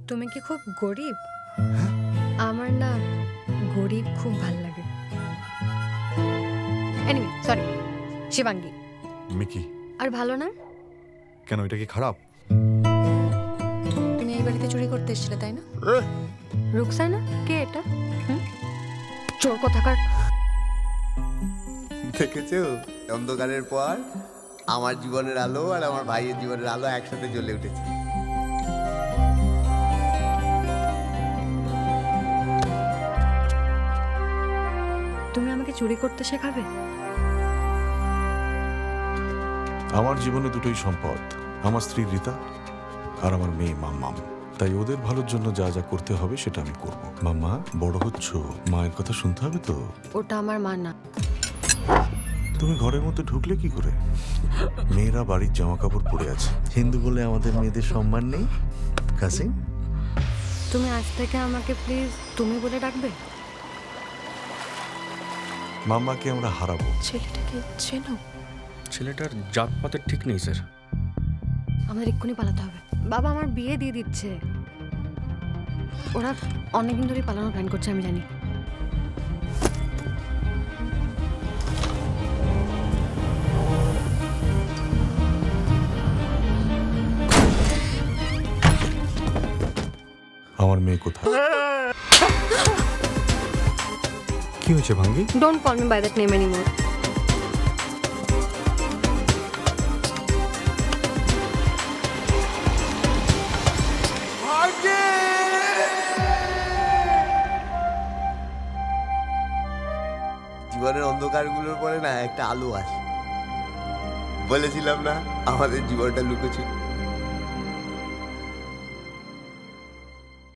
তুমি কি খুব গরিব? আমার না গরিব খুব ভাল লাগে। Anyway sorry, Shivangi. মিকি। আর ভালো না? কেন, এটা কি খারাপ? তুমি এই বাড়িতে চুরি করতে এসেছিলে তাই না? রুকসানা কে এটা? চোর কোথাকার। দেখেছো, অন্ধকারের পর আমার জীবনের আলো আর আমার ভাইয়ের জীবনের আলো একসাথে জ্বলে উঠেছে। তুমি আমাকে চুরি করতে শেখাবে? আমার জীবনে দুটোই সম্পদ, আমার স্ত্রী রীতা আর আমার মেয়ে মাম্মাম। তাই ওদের ভালোর জন্য যা যা করতে হবে সেটা আমি করব। মাম্মা, বড় হচ্ছ, মায়ের কথা শুনতে হবে তো। ওটা আমার মা না। তুমি ঘরের মধ্যে ঢুকলে কি করে? মেয়েরা বাড়ির জামা কাপড় পরে আছে। হিন্দু বলে আমাদের মেয়েদের সম্মান নেই? কাসিম, তুমি আজ থেকে আমাকে প্লিজ তুমি বলে ডাকবে। মাম্মাকে আমরা হারাবো। ছেলেটাকে চেনো? ছেলেটার জাতপাতের ঠিক নেই স্যার। আমাদের এক্ষুনি পালাতে হবে। বাবা আমার বিয়ে দিয়ে দিচ্ছে। ওরা অনেকদিন ধরেই পালানোর প্ল্যান করছে, আমি জানি। আমার মেয়ে কোথায়? কি হয়েছে ভাঙ্গি? Don't call me by that name anymore. জীবনের অন্ধকারগুলোর পরে না একটা আলো আসে। বলেছিলাম না আমাদের জীবনটা লুকোচুরি।